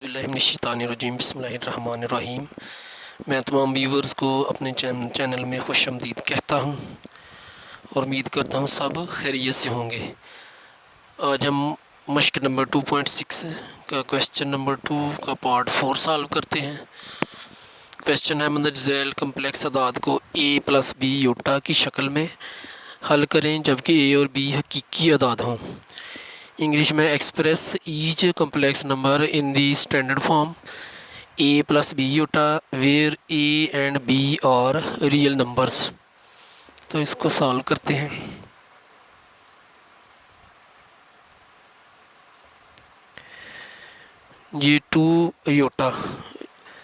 बिस्मिल्लाहिर्रहमानिर्रहीम बिस्मिल्लाहिर्रहमानिर्रहीम। मैं तमाम व्यूवर्स को अपने चैनल में खुशामदीद कहता हूँ और उम्मीद करता हूँ सब खैरियत से होंगे। आज हम मश्क नंबर 2.6 का क्वेश्चन नंबर 2 का पार्ट 4 सॉल्व करते हैं। क्वेश्चन है मंदरजैल कम्प्लेक्स अदाद को a + b योटा की शक्ल में हल करें जबकि a और b हकीकी अदाद हों। English में express each complex number in the standard form a + b iota where a and b are real numbers। तो इसको सॉल्व करते हैं। ये 2 iota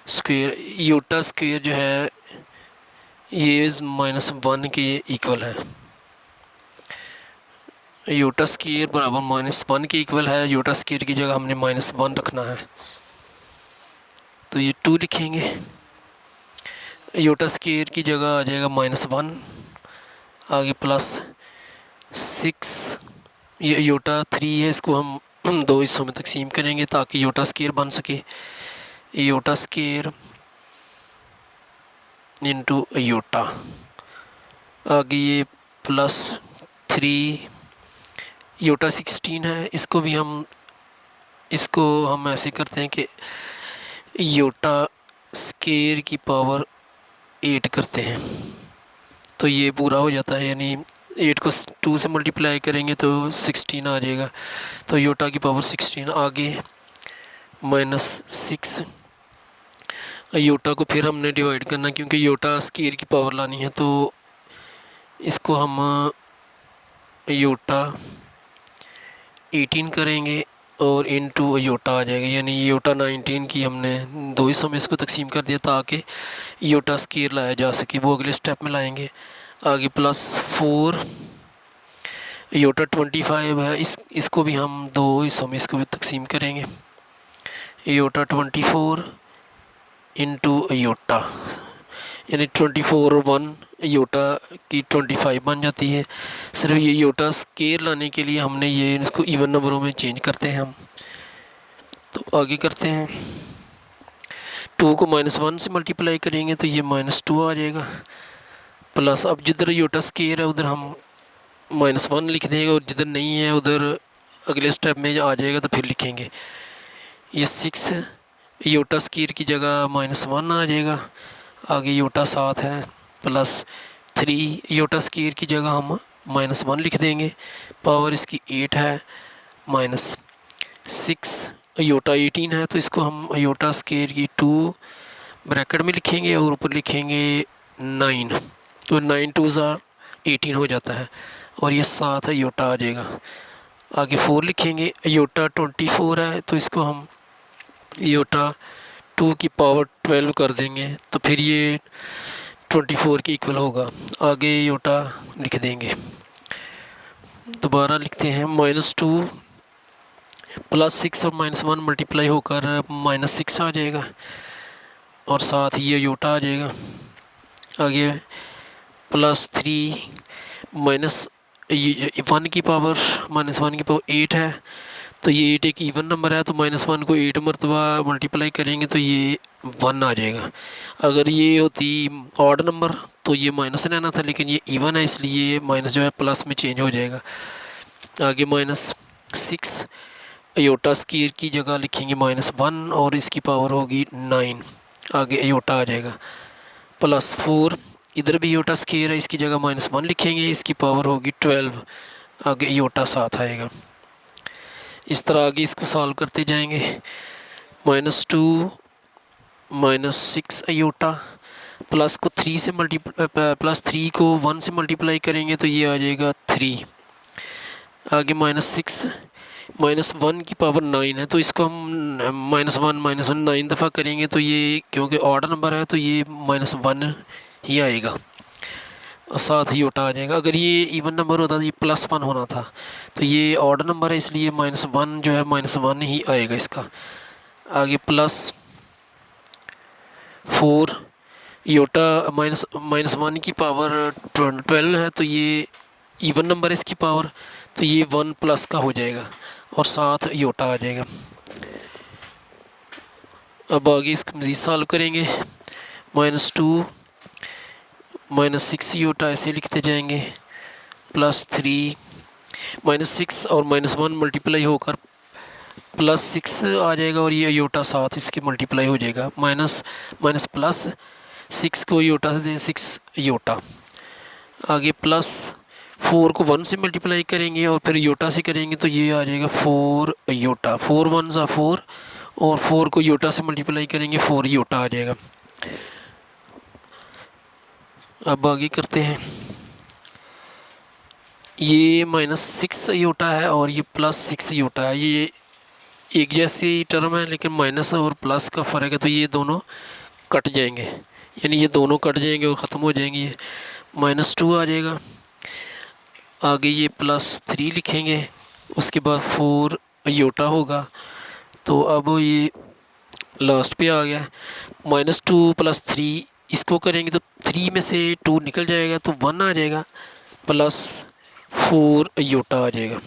स्क्वेयर जो है ये -1 के इक्वल है। योटा स्क्वायर बराबर -1 के इक्वल है। योटा स्क्वायर की जगह हमने -1 रखना है, तो ये 2 लिखेंगे। योटा स्क्वायर की जगह आ जाएगा -1, आगे +6। ये योटा 3 है, इसको हम 2 हिस्सों में तकसीम करेंगे ताकि योटा स्क्वायर बन सके। योटा स्क्वायर इंटू योटा, आगे ये +3। योटा 16 है, इसको हम ऐसे करते हैं कि योटा स्क्वायर की पावर 8 करते हैं, तो ये पूरा हो जाता है। यानी 8 को 2 से मल्टीप्लाई करेंगे तो 16 आ जाएगा, तो योटा की पावर 16। आगे -6। योटा को फिर हमने डिवाइड करना, क्योंकि योटा स्क्वायर की पावर लानी है, तो इसको हम योटा 18 करेंगे और इनटू योटा आ जाएगा। यानी योटा 19 की हमने 2 हिस्सों में इसको तकसीम कर दिया ताकि योटा स्क्वायर लाया जा सके। वो अगले स्टेप में लाएंगे। आगे +4। योटा 25 है, इसको भी हम 2 हिस्सों में इसको भी तकसीम करेंगे। योटा 24 इंटू योटा, यानी 24 और 1 योटा की 25 बन जाती है। सिर्फ ये योटा स्क्वायर लाने के लिए हमने ये इसको इवन नंबरों में चेंज करते हैं हम। तो आगे करते हैं। 2 को -1 से मल्टीप्लाई करेंगे तो ये -2 आ जाएगा। प्लस अब जिधर योटा स्क्वायर है उधर हम -1 लिख देंगे, और जिधर नहीं है उधर अगले स्टेप में आ जाएगा तो फिर लिखेंगे। ये 6 योटा स्क्वायर की जगह -1 आ जाएगा। आगे योटा 7 है, +3 योटा स्क्वायर की जगह हम -1 लिख देंगे। पावर इसकी 8 है, -6। योटा 18 है, तो इसको हम योटा स्क्वायर की 2 ब्रैकेट में लिखेंगे और ऊपर लिखेंगे 9, तो 9 2s 18 हो जाता है, और ये 7 है योटा आ जाएगा। आगे 4 लिखेंगे। योटा 24 है, तो इसको हम योटा 2 की पावर 12 कर देंगे, तो फिर ये 24 के इक्वल होगा। आगे योटा लिख देंगे। दोबारा लिखते हैं। -2 +6 और -1 मल्टीप्लाई होकर -6 आ जाएगा, और साथ ये योटा आ जाएगा। आगे +3 -1 की पावर 8 है, तो ये 8 एक इवन नंबर है, तो -1 को 8 मरतबा मल्टीप्लाई करेंगे तो ये 1 आ जाएगा। अगर ये होती ऑड नंबर तो ये माइनस रहना था, लेकिन ये इवन है इसलिए माइनस जो है प्लस में चेंज हो जाएगा। आगे -6 योटा स्क्वायर की जगह लिखेंगे -1 और इसकी पावर होगी 9। आगे योटा आ जाएगा। +4 इधर भी योटा स्क्वायर है, इसकी जगह -1 लिखेंगे, इसकी पावर होगी 12। आगे योटा 7 आएगा। इस तरह आगे इसको सॉल्व करते जाएंगे। -2 -6 योटा, प्लस को 3 से +3 को 1 से मल्टीप्लाई करेंगे तो ये आ जाएगा 3। आगे -6 -1 की पावर 9 है, तो इसको हम -1 9 दफ़ा करेंगे तो ये क्योंकि ऑड नंबर है तो ये -1 ही आएगा, और साथ ही योटा आ जाएगा। अगर ये इवन नंबर होता तो ये +1 होना था, तो ये ऑड नंबर है इसलिए -1 जो है -1 ही आएगा इसका। आगे +4 योटा -1 की पावर 12 है, तो ये इवन नंबर है इसकी पावर, तो ये 1 प्लस का हो जाएगा और साथ योटा आ जाएगा। अब आगे इसको मज़ीद सॉल्व करेंगे। -2 -6 योटा ऐसे लिखते जाएंगे, +3 -6 और -1 मल्टीप्लाई होकर +6 आ जाएगा और ये योटा साथ इसके मल्टीप्लाई हो जाएगा। माइनस माइनस प्लस 6 को योटा से दें 6 योटा, आगे +4 को 1 से मल्टीप्लाई करेंगे और फिर योटा से करेंगे तो ये आ जाएगा 4 योटा। 4 1 ज़ा 4 और 4 को योटा से मल्टीप्लाई करेंगे 4 योटा आ जाएगा। अब आगे करते हैं। ये -6 योटा है और ये +6 योटा है, ये एक जैसी टर्म है लेकिन माइनस और प्लस का फ़र्क है, तो ये दोनों कट जाएंगे, यानी ये दोनों कट जाएंगे और ख़त्म हो जाएंगे। ये -2 आ जाएगा, आगे ये +3 लिखेंगे, उसके बाद 4 योटा होगा। तो अब ये लास्ट पे आ गया। -2 + 3 इसको करेंगे तो 3 में से 2 निकल जाएगा तो 1 आ जाएगा, +4 योटा आ जाएगा।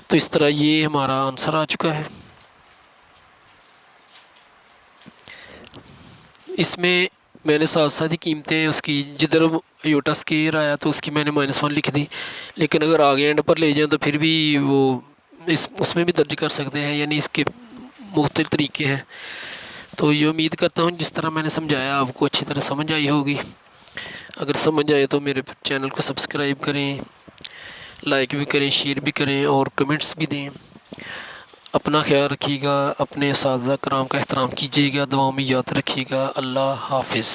तो इस तरह ये हमारा आंसर आ चुका है। इसमें मैंने साथ साथ ही कीमतें उसकी जिधर योटा स्केयर आया तो उसकी मैंने -1 लिख दी, लेकिन अगर आगे एंड पर ले जाएं तो फिर भी वो उसमें भी दर्ज कर सकते हैं, यानी इसके मुख्तलिफ तरीके हैं। तो ये उम्मीद करता हूँ जिस तरह मैंने समझाया आपको अच्छी तरह समझ आई होगी। अगर समझ आए तो मेरे चैनल को सब्सक्राइब करें, लाइक भी करें, शेयर भी करें और कमेंट्स भी दें। अपना ख्याल रखिएगा, अपने असातिज़ा कराम का एहतराम कीजिएगा, दुआओं में याद रखिएगा। अल्लाह हाफिज़।